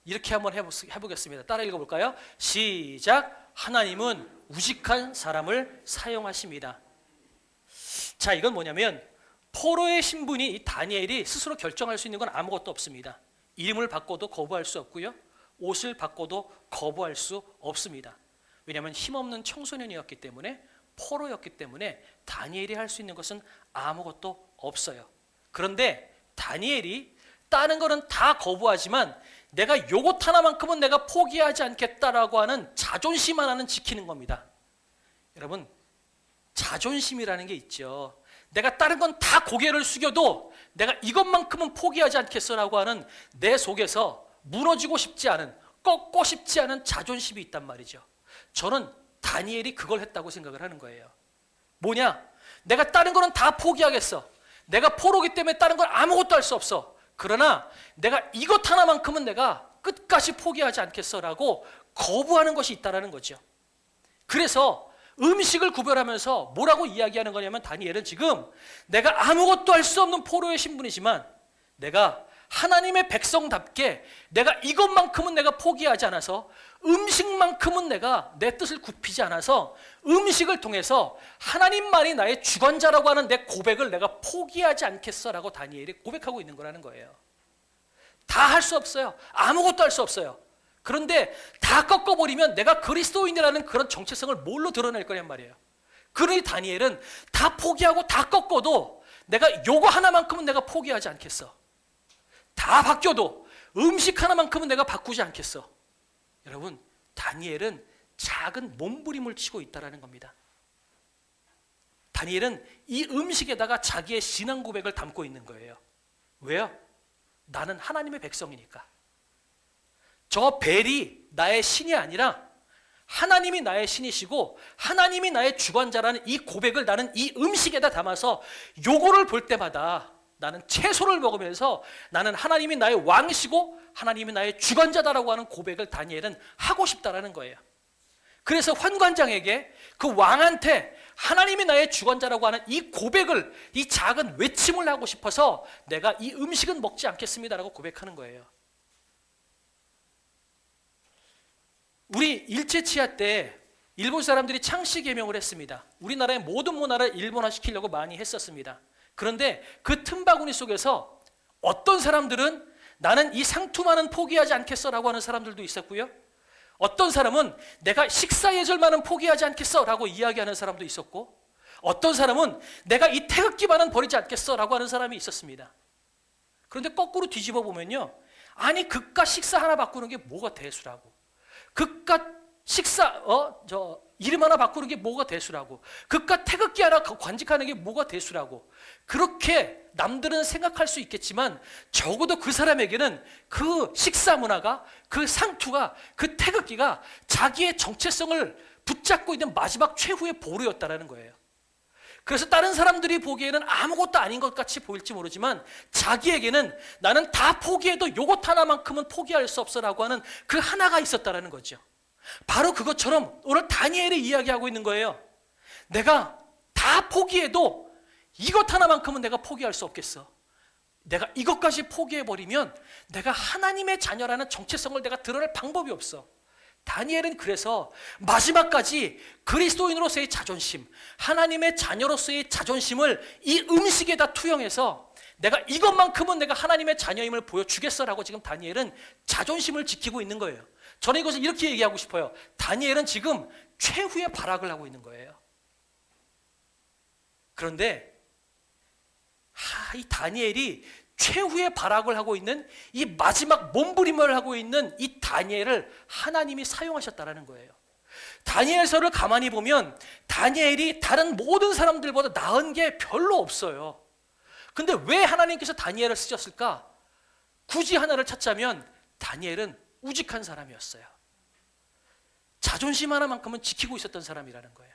이렇게 한번 해보겠습니다. 따라 읽어볼까요? 시작. 하나님은 우직한 사람을 사용하십니다. 자, 이건 뭐냐면 포로의 신분이 이 다니엘이 스스로 결정할 수 있는 건 아무것도 없습니다. 이름을 바꿔도 거부할 수 없고요, 옷을 바꿔도 거부할 수 없습니다. 왜냐하면 힘없는 청소년이었기 때문에, 포로였기 때문에 다니엘이 할 수 있는 것은 아무것도 없어요. 그런데 다니엘이 다른 거는 다 거부하지만 내가 요것 하나만큼은 내가 포기하지 않겠다라고 하는 자존심 하나는 지키는 겁니다. 여러분, 자존심이라는 게 있죠. 내가 다른 건 다 고개를 숙여도 내가 이것만큼은 포기하지 않겠어라고 하는 내 속에서 무너지고 싶지 않은, 꺾고 싶지 않은 자존심이 있단 말이죠. 저는 다니엘이 그걸 했다고 생각을 하는 거예요. 뭐냐? 내가 다른 거는 다 포기하겠어. 내가 포로기 때문에 다른 건 아무것도 할 수 없어. 그러나 내가 이것 하나만큼은 내가 끝까지 포기하지 않겠어라고 거부하는 것이 있다는 거죠. 그래서 음식을 구별하면서 뭐라고 이야기하는 거냐면, 다니엘은 지금 내가 아무것도 할 수 없는 포로의 신분이지만 내가 하나님의 백성답게 내가 이것만큼은 내가 포기하지 않아서, 음식만큼은 내가 내 뜻을 굽히지 않아서 음식을 통해서 하나님만이 나의 주관자라고 하는 내 고백을 내가 포기하지 않겠어라고 다니엘이 고백하고 있는 거라는 거예요. 다 할 수 없어요. 아무것도 할 수 없어요. 그런데 다 꺾어버리면 내가 그리스도인이라는 그런 정체성을 뭘로 드러낼 거냔 말이에요. 그러니 다니엘은 다 포기하고 다 꺾어도 내가 요거 하나만큼은 내가 포기하지 않겠어. 다 바뀌어도 음식 하나만큼은 내가 바꾸지 않겠어. 여러분, 다니엘은 작은 몸부림을 치고 있다는 겁니다. 다니엘은 이 음식에다가 자기의 신앙 고백을 담고 있는 거예요. 왜요? 나는 하나님의 백성이니까. 저 벨이 나의 신이 아니라 하나님이 나의 신이시고 하나님이 나의 주관자라는 이 고백을 나는 이 음식에다 담아서 요거를 볼 때마다 나는 채소를 먹으면서 나는 하나님이 나의 왕이시고 하나님이 나의 주관자다라고 하는 고백을 다니엘은 하고 싶다라는 거예요. 그래서 환관장에게, 그 왕한테 하나님이 나의 주관자라고 하는 이 고백을, 이 작은 외침을 하고 싶어서 내가 이 음식은 먹지 않겠습니다라고 고백하는 거예요. 우리 일제치하 때 일본 사람들이 창씨 개명을 했습니다. 우리나라의 모든 문화를 일본화시키려고 많이 했었습니다. 그런데 그 틈바구니 속에서 어떤 사람들은 나는 이 상투만은 포기하지 않겠어라고 하는 사람들도 있었고요, 어떤 사람은 내가 식사 예절만은 포기하지 않겠어라고 이야기하는 사람도 있었고, 어떤 사람은 내가 이 태극기만은 버리지 않겠어라고 하는 사람이 있었습니다. 그런데 거꾸로 뒤집어 보면요, 아니 그깟 식사 하나 바꾸는 게 뭐가 대수라고, 그깟 식사 이름 하나 바꾸는 게 뭐가 대수라고, 그깟 태극기 하나 관직하는 게 뭐가 대수라고, 그렇게 남들은 생각할 수 있겠지만 적어도 그 사람에게는 그 식사 문화가, 그 상투가, 그 태극기가 자기의 정체성을 붙잡고 있는 마지막 최후의 보루였다는 거예요. 그래서 다른 사람들이 보기에는 아무것도 아닌 것 같이 보일지 모르지만 자기에게는 나는 다 포기해도 요것 하나만큼은 포기할 수 없어라고 하는 그 하나가 있었다는 거죠. 바로 그것처럼 오늘 다니엘이 이야기하고 있는 거예요. 내가 다 포기해도 이것 하나만큼은 내가 포기할 수 없겠어. 내가 이것까지 포기해버리면 내가 하나님의 자녀라는 정체성을 내가 드러낼 방법이 없어. 다니엘은 그래서 마지막까지 그리스도인으로서의 자존심, 하나님의 자녀로서의 자존심을 이 음식에다 투영해서 내가 이것만큼은 내가 하나님의 자녀임을 보여주겠어라고 지금 다니엘은 자존심을 지키고 있는 거예요. 저는 이것을 이렇게 얘기하고 싶어요. 다니엘은 지금 최후의 발악을 하고 있는 거예요. 그런데 이 다니엘이 최후의 발악을 하고 있는 이 마지막 몸부림을 하고 있는 이 다니엘을 하나님이 사용하셨다라는 거예요. 다니엘서를 가만히 보면 다니엘이 다른 모든 사람들보다 나은 게 별로 없어요. 근데 왜 하나님께서 다니엘을 쓰셨을까? 굳이 하나를 찾자면 다니엘은 우직한 사람이었어요. 자존심 하나만큼은 지키고 있었던 사람이라는 거예요.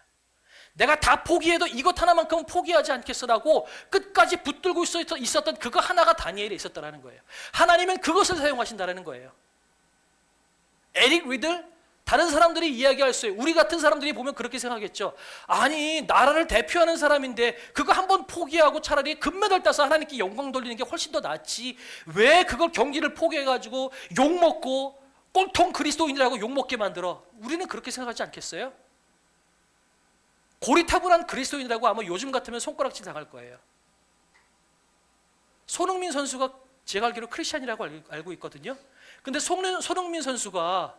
내가 다 포기해도 이것 하나만큼은 포기하지 않겠어라고 끝까지 붙들고 있었던 그거 하나가 다니엘에 있었다는 거예요. 하나님은 그것을 사용하신다는 거예요. 에릭 리들, 다른 사람들이 이야기할 수 있어요. 우리 같은 사람들이 보면 그렇게 생각했죠. 아니, 나라를 대표하는 사람인데 그거 한번 포기하고 차라리 금메달 따서 하나님께 영광 돌리는 게 훨씬 더 낫지. 왜 그걸 경기를 포기해가지고 욕먹고 꼴통 그리스도인이라고 욕먹게 만들어? 우리는 그렇게 생각하지 않겠어요? 고리타분한 그리스도인이라고 아마 요즘 같으면 손가락질 당할 거예요. 손흥민 선수가 제가 알기로 크리스찬이라고 알고 있거든요. 근데 손흥민 선수가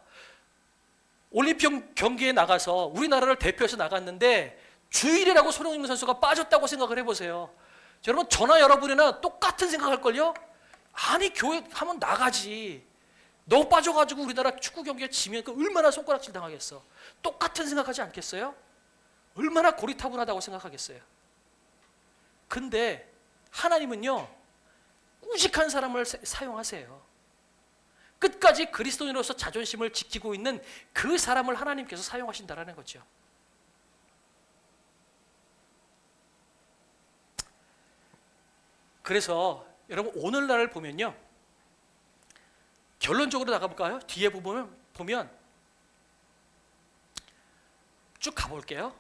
올림픽 경기에 나가서 우리나라를 대표해서 나갔는데 주일이라고 손흥민 선수가 빠졌다고 생각을 해보세요. 여러분, 저나 여러분이나 똑같은 생각할걸요? 아니, 교회 하면 나가지. 너 빠져가지고 우리나라 축구 경기에 지면 얼마나 손가락질 당하겠어. 똑같은 생각하지 않겠어요? 얼마나 고리타분하다고 생각하겠어요. 근데 하나님은요, 우직한 사람을 사용하세요. 끝까지 그리스도인으로서 자존심을 지키고 있는 그 사람을 하나님께서 사용하신다라는 거죠. 그래서 여러분, 오늘날을 보면요, 결론적으로 나가볼까요? 뒤에 보면 쭉 가볼게요.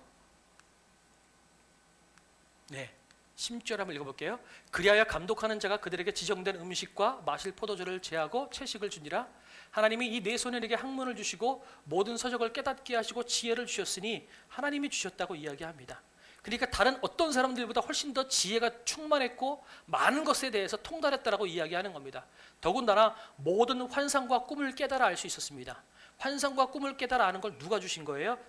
네, 10절 한번 읽어볼게요. 그리하여 감독하는 자가 그들에게 지정된 음식과 마실 포도주를 제하고 채식을 주니라. 하나님이 이 네 소년에게 학문을 주시고 모든 서적을 깨닫게 하시고 지혜를 주셨으니 하나님이 주셨다고 이야기합니다. 그러니까 다른 어떤 사람들보다 훨씬 더 지혜가 충만했고 많은 것에 대해서 통달했다라고 이야기하는 겁니다. 더군다나 모든 환상과 꿈을 깨달아 알 수 있었습니다. 환상과 꿈을 깨달아 아는 걸 누가 주신 거예요?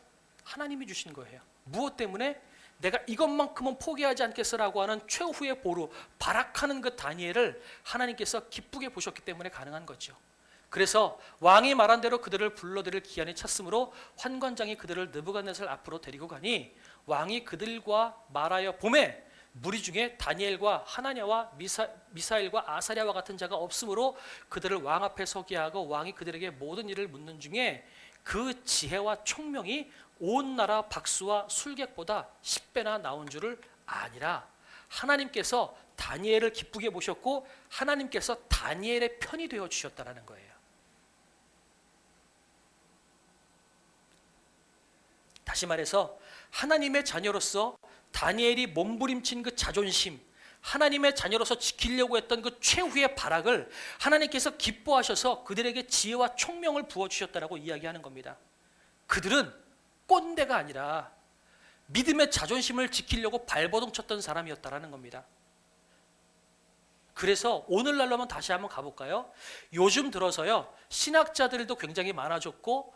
하나님이 주신 거예요. 무엇 때문에? 내가 이것만큼은 포기하지 않겠어라고 하는 최후의 보루, 발악하는 그 다니엘을 하나님께서 기쁘게 보셨기 때문에 가능한 거죠. 그래서 왕이 말한 대로 그들을 불러들일 기한이 찼으므로 환관장이 그들을 느부갓네살 앞으로 데리고 가니 왕이 그들과 말하여 보매 무리 중에 다니엘과 하나냐와 미사엘과 아사랴와 같은 자가 없으므로 그들을 왕 앞에 서게 하고 왕이 그들에게 모든 일을 묻는 중에 그 지혜와 총명이 온 나라 박수와 술객보다 10배나 나온 줄을 아니라. 하나님께서 다니엘을 기쁘게 보셨고 하나님께서 다니엘의 편이 되어 주셨다는 거예요. 다시 말해서 하나님의 자녀로서 다니엘이 몸부림친 그 자존심, 하나님의 자녀로서 지키려고 했던 그 최후의 발악을 하나님께서 기뻐하셔서 그들에게 지혜와 총명을 부어주셨다라고 이야기하는 겁니다. 그들은 꼰대가 아니라 믿음의 자존심을 지키려고 발버둥 쳤던 사람이었다라는 겁니다. 그래서 오늘날로 다시 한번 가볼까요? 요즘 들어서요, 신학자들도 굉장히 많아졌고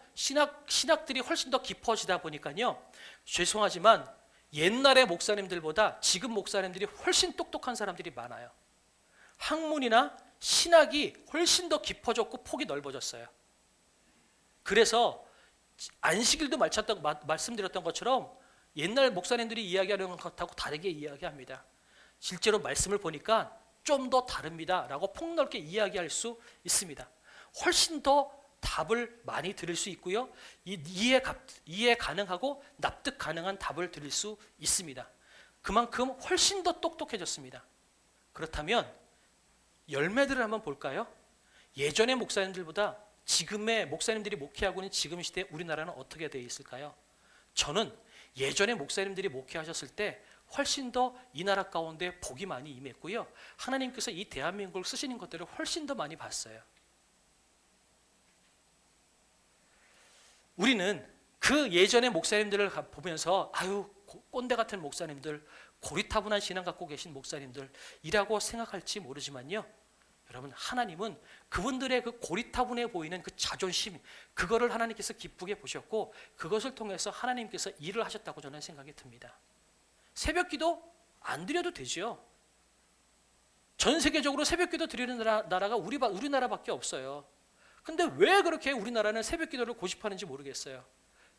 신학들이 훨씬 더 깊어지다 보니까요, 죄송하지만 옛날의 목사님들보다 지금 목사님들이 훨씬 똑똑한 사람들이 많아요. 학문이나 신학이 훨씬 더 깊어졌고 폭이 넓어졌어요. 그래서 안식일도 말씀드렸던 것처럼 옛날 목사님들이 이야기하는 것하고 다르게 이야기합니다. 실제로 말씀을 보니까 좀 더 다릅니다 라고 폭넓게 이야기할 수 있습니다. 훨씬 더 답을 많이 드릴 수 있고요, 이해 가능하고 납득 가능한 답을 드릴 수 있습니다. 그만큼 훨씬 더 똑똑해졌습니다. 그렇다면 열매들을 한번 볼까요? 예전의 목사님들보다 지금의 목사님들이 목회하고 있는 지금 시대에 우리나라는 어떻게 되어 있을까요? 저는 예전에 목사님들이 목회하셨을 때 훨씬 더 이 나라 가운데 복이 많이 임했고요, 하나님께서 이 대한민국을 쓰시는 것들을 훨씬 더 많이 봤어요. 우리는 그 예전의 목사님들을 보면서 아유 꼰대 같은 목사님들, 고리타분한 신앙 갖고 계신 목사님들이라고 생각할지 모르지만요, 여러분, 하나님은 그분들의 그 고리타분해 보이는 그 자존심, 그거를 하나님께서 기쁘게 보셨고 그것을 통해서 하나님께서 일을 하셨다고 저는 생각이 듭니다. 새벽기도 안 드려도 되죠. 전 세계적으로 새벽기도 드리는 나라가 우리나라밖에 없어요. 근데 왜 그렇게 우리나라는 새벽기도를 고집하는지 모르겠어요.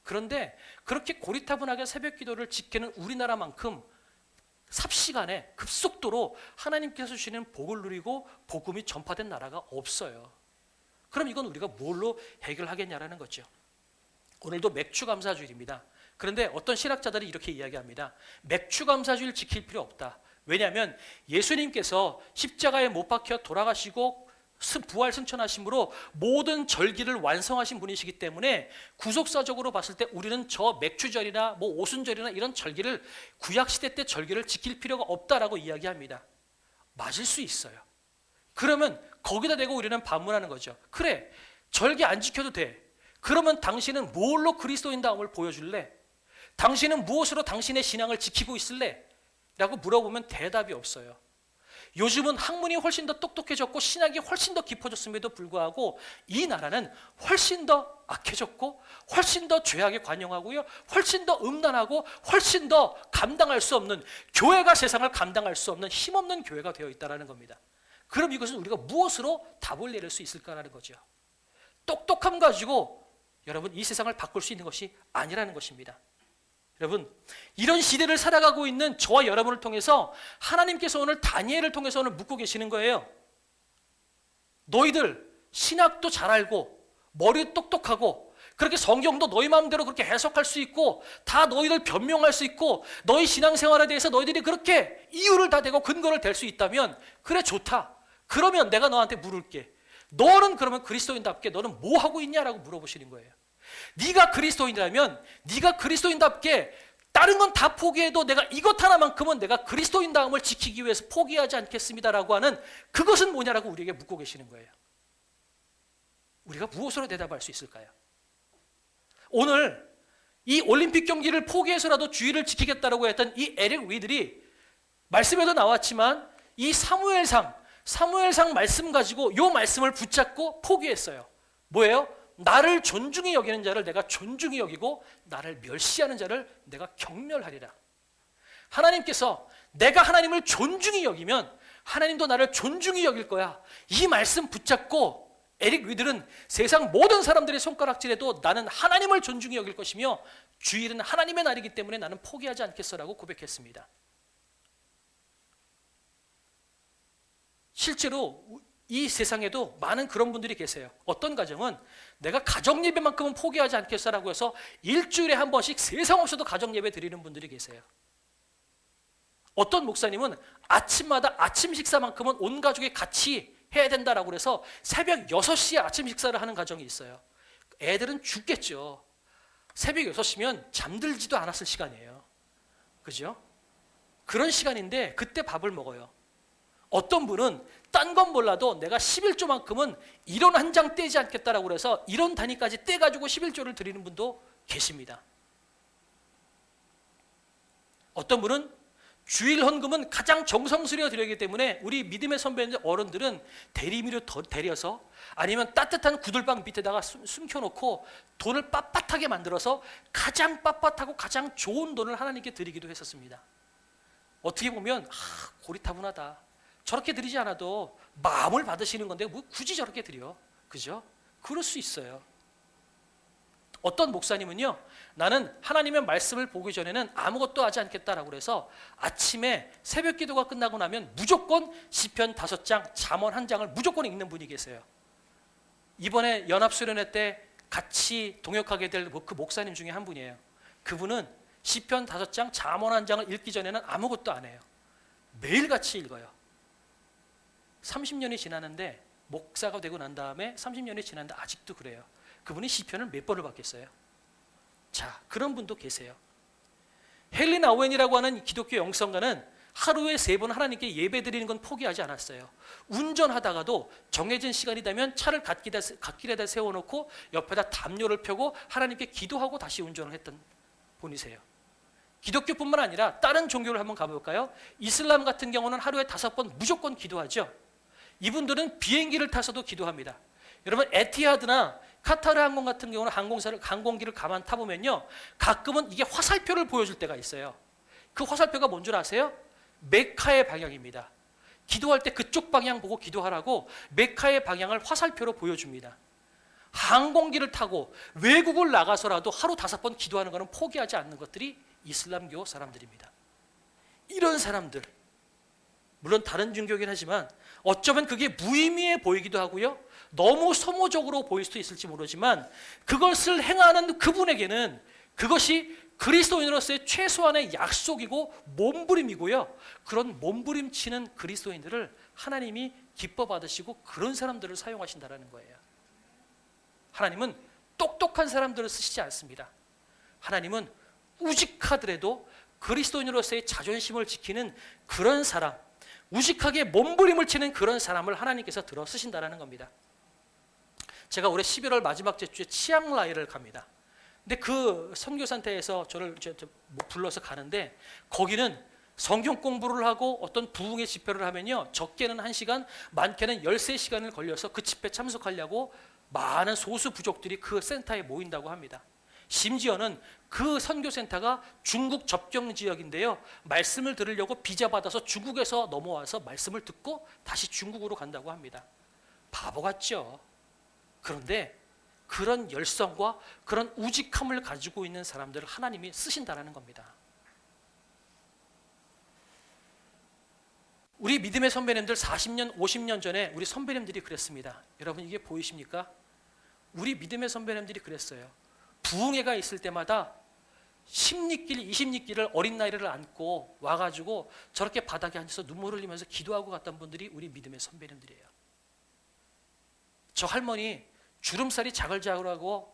그런데 그렇게 고리타분하게 새벽기도를 지키는 우리나라만큼 삽시간에 급속도로 하나님께서 주시는 복을 누리고 복음이 전파된 나라가 없어요. 그럼 이건 우리가 뭘로 해결하겠냐라는 거죠. 오늘도 맥추감사주일입니다. 그런데 어떤 신학자들이 이렇게 이야기합니다. 맥추감사주일 지킬 필요 없다. 왜냐하면 예수님께서 십자가에 못 박혀 돌아가시고 부활 승천하심으로 모든 절기를 완성하신 분이시기 때문에 구속사적으로 봤을 때 우리는 저 맥추절이나 뭐 오순절이나 이런 절기를 구약시대 때 절기를 지킬 필요가 없다라고 이야기합니다. 맞을 수 있어요. 그러면 거기다 대고 우리는 반문하는 거죠. 그래, 절기 안 지켜도 돼. 그러면 당신은 뭘로 그리스도인다움을 보여줄래? 당신은 무엇으로 당신의 신앙을 지키고 있을래? 라고 물어보면 대답이 없어요. 요즘은 학문이 훨씬 더 똑똑해졌고 신학이 훨씬 더 깊어졌음에도 불구하고 이 나라는 훨씬 더 악해졌고 훨씬 더 죄악에 관영하고요, 훨씬 더 음란하고 훨씬 더 감당할 수 없는, 교회가 세상을 감당할 수 없는 힘없는 교회가 되어 있다는 겁니다. 그럼 이것은 우리가 무엇으로 답을 내릴 수 있을까라는 거죠. 똑똑함 가지고 여러분 이 세상을 바꿀 수 있는 것이 아니라는 것입니다. 여러분, 이런 시대를 살아가고 있는 저와 여러분을 통해서 하나님께서 오늘 다니엘을 통해서 오늘 묻고 계시는 거예요. 너희들 신학도 잘 알고 머리도 똑똑하고 그렇게 성경도 너희 마음대로 그렇게 해석할 수 있고 다 너희들 변명할 수 있고 너희 신앙생활에 대해서 너희들이 그렇게 이유를 다 대고 근거를 댈 수 있다면 그래, 좋다. 그러면 내가 너한테 물을게. 너는 그러면 그리스도인답게 너는 뭐 하고 있냐라고 물어보시는 거예요. 네가 그리스도인이라면 네가 그리스도인답게 다른 건 다 포기해도 내가 이것 하나만큼은 내가 그리스도인다움을 지키기 위해서 포기하지 않겠습니다라고 하는 그것은 뭐냐라고 우리에게 묻고 계시는 거예요. 우리가 무엇으로 대답할 수 있을까요? 오늘 이 올림픽 경기를 포기해서라도 주의를 지키겠다라고 했던 이 에릭 리들이 말씀에도 나왔지만 이 사무엘상 말씀 가지고 이 말씀을 붙잡고 포기했어요. 뭐예요? 나를 존중히 여기는 자를 내가 존중히 여기고 나를 멸시하는 자를 내가 경멸하리라. 하나님께서 내가 하나님을 존중히 여기면 하나님도 나를 존중히 여길 거야. 이 말씀 붙잡고 에릭 리들은 세상 모든 사람들의 손가락질에도 나는 하나님을 존중히 여길 것이며 주일은 하나님의 날이기 때문에 나는 포기하지 않겠어라고 고백했습니다. 실제로 이 세상에도 많은 그런 분들이 계세요. 어떤 가정은 내가 가정예배만큼은 포기하지 않겠어라고 해서 일주일에 한 번씩 세상 없어도 가정예배 드리는 분들이 계세요. 어떤 목사님은 아침마다 아침 식사만큼은 온 가족이 같이 해야 된다라고 해서 새벽 6시에 아침 식사를 하는 가정이 있어요. 애들은 죽겠죠. 새벽 6시면 잠들지도 않았을 시간이에요. 그죠? 그런 시간인데 그때 밥을 먹어요. 어떤 분은 딴 건 몰라도 내가 11조만큼은 이론 한 장 떼지 않겠다라고 해서 이론 단위까지 떼가지고 11조를 드리는 분도 계십니다. 어떤 분은 주일 헌금은 가장 정성스레 드리기 때문에 우리 믿음의 선배들 어른들은 대리미로 데려서 아니면 따뜻한 구들방 밑에다가 숨겨놓고 돈을 빳빳하게 만들어서 가장 빳빳하고 가장 좋은 돈을 하나님께 드리기도 했었습니다. 어떻게 보면 고리타분하다. 저렇게 드리지 않아도 마음을 받으시는 건데 뭐 굳이 저렇게 드려? 그죠? 그럴 수 있어요. 어떤 목사님은요, 나는 하나님의 말씀을 보기 전에는 아무것도 하지 않겠다라고 해서 아침에 새벽 기도가 끝나고 나면 무조건 시편 5장, 잠언 1장을 무조건 읽는 분이 계세요. 이번에 연합수련회 때 같이 동역하게 될 그 목사님 중에 한 분이에요. 그분은 시편 5장, 잠언 1장을 읽기 전에는 아무것도 안 해요. 매일같이 읽어요. 30년이 지났는데 목사가 되고 난 다음에 30년이 지났는데 아직도 그래요. 그분이 시편을 몇 번을 받겠어요? 자, 그런 분도 계세요. 헨리 나우엔이라고 하는 기독교 영성가는 하루에 3번 하나님께 예배 드리는 건 포기하지 않았어요. 운전하다가도 정해진 시간이 되면 차를 갓길에다 세워놓고 옆에다 담요를 펴고 하나님께 기도하고 다시 운전을 했던 분이세요. 기독교뿐만 아니라 다른 종교를 한번 가볼까요? 이슬람 같은 경우는 하루에 5번 무조건 기도하죠. 이분들은 비행기를 타서도 기도합니다. 여러분 에티하드나 카타르 항공 같은 경우는 항공기를 가만 타보면요, 가끔은 이게 화살표를 보여줄 때가 있어요. 그 화살표가 뭔 줄 아세요? 메카의 방향입니다. 기도할 때 그쪽 방향 보고 기도하라고 메카의 방향을 화살표로 보여줍니다. 항공기를 타고 외국을 나가서라도 하루 5번 기도하는 것은 포기하지 않는 것들이 이슬람교 사람들입니다. 이런 사람들, 물론 다른 종교이긴 하지만 어쩌면 그게 무의미해 보이기도 하고요, 너무 소모적으로 보일 수도 있을지 모르지만 그것을 행하는 그분에게는 그것이 그리스도인으로서의 최소한의 약속이고 몸부림이고요, 그런 몸부림치는 그리스도인들을 하나님이 기뻐 받으시고 그런 사람들을 사용하신다는 거예요. 하나님은 똑똑한 사람들을 쓰시지 않습니다. 하나님은 우직하더라도 그리스도인으로서의 자존심을 지키는 그런 사람, 우직하게 몸부림을 치는 그런 사람을 하나님께서 들어 쓰신다는 겁니다. 제가 올해 11월 마지막 주에 치앙라이를 갑니다. 근데 그 선교센터에서 저를 불러서 가는데 거기는 성경 공부를 하고 어떤 부흥의 집회를 하면요, 적게는 1시간, 많게는 13시간을 걸려서 그 집회 참석하려고 많은 소수 부족들이 그 센터에 모인다고 합니다. 심지어는 그 선교센터가 중국 접경 지역인데요, 말씀을 들으려고 비자 받아서 중국에서 넘어와서 말씀을 듣고 다시 중국으로 간다고 합니다. 바보 같죠? 그런데 그런 열성과 그런 우직함을 가지고 있는 사람들을 하나님이 쓰신다는 겁니다. 우리 믿음의 선배님들 40년, 50년 전에 우리 선배님들이 그랬습니다. 여러분 이게 보이십니까? 우리 믿음의 선배님들이 그랬어요. 부흥회가 있을 때마다 10리길, 20리길을 어린 나이를 안고 와가지고 저렇게 바닥에 앉아서 눈물을 흘리면서 기도하고 갔던 분들이 우리 믿음의 선배님들이에요. 저 할머니 주름살이 자글자글하고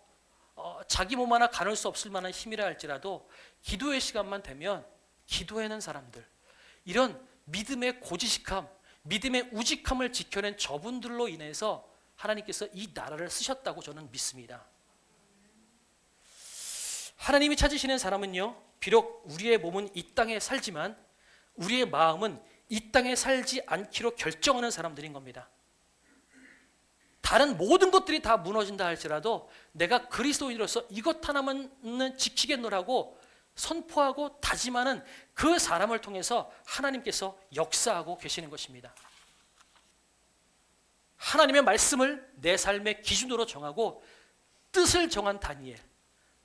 자기 몸 하나 가눌 수 없을 만한 힘이라 할지라도 기도의 시간만 되면 기도하는 사람들, 이런 믿음의 고지식함, 믿음의 우직함을 지켜낸 저분들로 인해서 하나님께서 이 나라를 쓰셨다고 저는 믿습니다. 하나님이 찾으시는 사람은요, 비록 우리의 몸은 이 땅에 살지만 우리의 마음은 이 땅에 살지 않기로 결정하는 사람들인 겁니다. 다른 모든 것들이 다 무너진다 할지라도 내가 그리스도인으로서 이것 하나만은 지키겠노라고 선포하고 다짐하는 그 사람을 통해서 하나님께서 역사하고 계시는 것입니다. 하나님의 말씀을 내 삶의 기준으로 정하고 뜻을 정한 다니엘,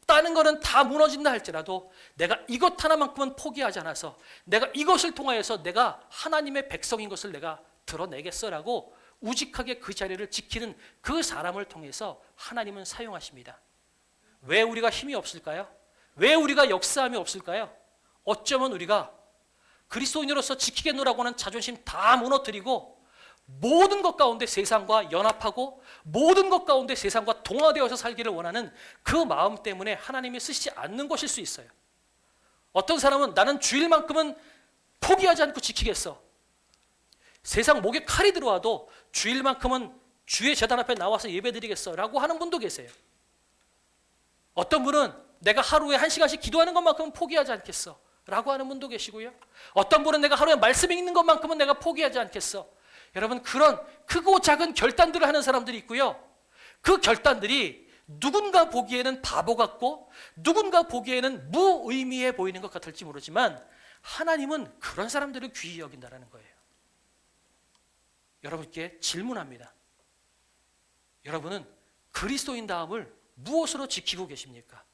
다른 거는 다 무너진다 할지라도 내가 이것 하나만큼은 포기하지 않아서 내가 이것을 통하여서 내가 하나님의 백성인 것을 내가 드러내겠어라고 우직하게 그 자리를 지키는 그 사람을 통해서 하나님은 사용하십니다. 왜 우리가 힘이 없을까요? 왜 우리가 역사함이 없을까요? 어쩌면 우리가 그리스도인으로서 지키겠노라고 하는 자존심 다 무너뜨리고 모든 것 가운데 세상과 연합하고 모든 것 가운데 세상과 동화되어서 살기를 원하는 그 마음 때문에 하나님이 쓰시지 않는 것일 수 있어요. 어떤 사람은 나는 주일만큼은 포기하지 않고 지키겠어. 세상 목에 칼이 들어와도 주일만큼은 주의 제단 앞에 나와서 예배드리겠어 라고 하는 분도 계세요. 어떤 분은 내가 하루에 1시간씩 기도하는 것만큼은 포기하지 않겠어 라고 하는 분도 계시고요. 어떤 분은 내가 하루에 말씀 읽는 것만큼은 내가 포기하지 않겠어. 여러분, 그런 크고 작은 결단들을 하는 사람들이 있고요. 그 결단들이 누군가 보기에는 바보 같고 누군가 보기에는 무의미해 보이는 것 같을지 모르지만 하나님은 그런 사람들을 귀히 여긴다는 거예요. 여러분께 질문합니다. 여러분은 그리스도인다움을 무엇으로 지키고 계십니까?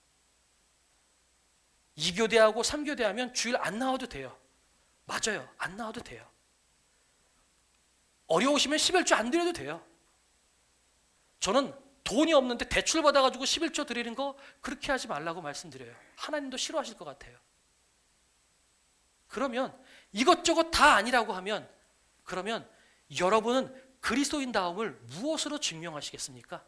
2교대하고 3교대하면 주일 안 나와도 돼요. 맞아요. 안 나와도 돼요. 어려우시면 11조 안 드려도 돼요. 저는 돈이 없는데 대출 받아가지고 11조 드리는 거 그렇게 하지 말라고 말씀드려요. 하나님도 싫어하실 것 같아요. 그러면 이것저것 다 아니라고 하면 그러면 여러분은 그리스도인다움을 무엇으로 증명하시겠습니까?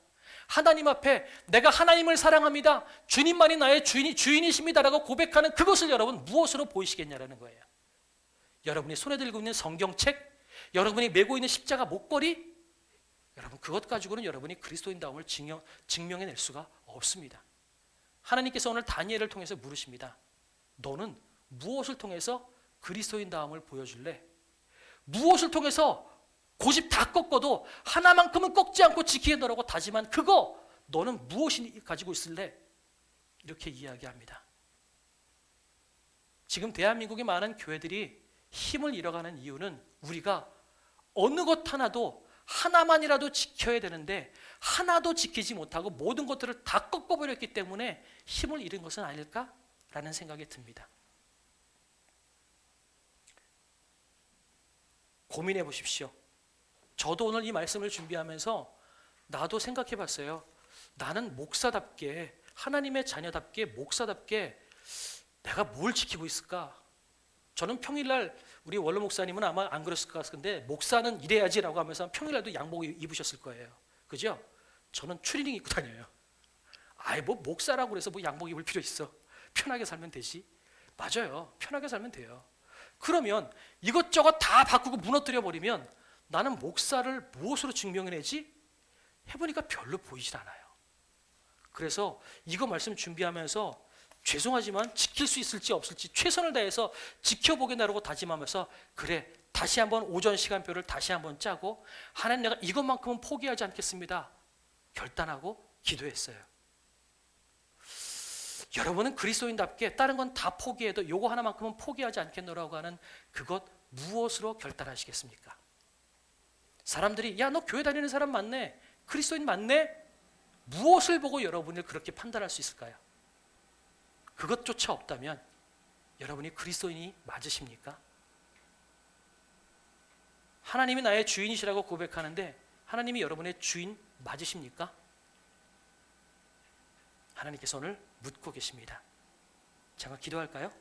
하나님 앞에 내가 하나님을 사랑합니다. 주님만이 나의 주인이십니다라고 고백하는 그것을 여러분 무엇으로 보이시겠냐라는 거예요. 여러분이 손에 들고 있는 성경책, 여러분이 메고 있는 십자가 목걸이, 여러분 그것 가지고는 여러분이 그리스도인다움을 증명해낼 수가 없습니다. 하나님께서 오늘 다니엘을 통해서 물으십니다. 너는 무엇을 통해서 그리스도인다움을 보여줄래? 무엇을 통해서 고집 다 꺾어도 하나만큼은 꺾지 않고 지키겠노라고 다짐한 그거 너는 무엇이 가지고 있을래? 이렇게 이야기합니다. 지금 대한민국의 많은 교회들이 힘을 잃어가는 이유는 우리가 어느 것 하나도 하나만이라도 지켜야 되는데 하나도 지키지 못하고 모든 것들을 다 꺾어버렸기 때문에 힘을 잃은 것은 아닐까라는 생각이 듭니다. 고민해 보십시오. 저도 오늘 이 말씀을 준비하면서 나도 생각해 봤어요. 나는 목사답게, 하나님의 자녀답게, 목사답게 내가 뭘 지키고 있을까? 저는 평일날 우리 원로 목사님은 아마 안 그랬을 것 같은데 목사는 이래야지라고 하면서 평일날도 양복 입으셨을 거예요. 그죠? 저는 추리닝 입고 다녀요. 아이 뭐 목사라고 그래서 뭐 양복 입을 필요 있어? 편하게 살면 되지. 맞아요. 편하게 살면 돼요. 그러면 이것저것 다 바꾸고 무너뜨려 버리면 나는 목사를 무엇으로 증명해내지? 해보니까 별로 보이질 않아요. 그래서 이거 말씀 준비하면서 죄송하지만 지킬 수 있을지 없을지 최선을 다해서 지켜보겠다고 다짐하면서 그래 다시 한번 오전 시간표를 다시 한번 짜고 하나님 내가 이것만큼은 포기하지 않겠습니다. 결단하고 기도했어요. 여러분은 그리스도인답게 다른 건 다 포기해도 이거 하나만큼은 포기하지 않겠노라고 하는 그것 무엇으로 결단하시겠습니까? 사람들이 야 너 교회 다니는 사람 맞네, 그리스도인 맞네, 무엇을 보고 여러분을 그렇게 판단할 수 있을까요? 그것조차 없다면 여러분이 그리스도인이 맞으십니까? 하나님이 나의 주인이시라고 고백하는데 하나님이 여러분의 주인 맞으십니까? 하나님께서 오늘 묻고 계십니다. 잠깐 기도할까요?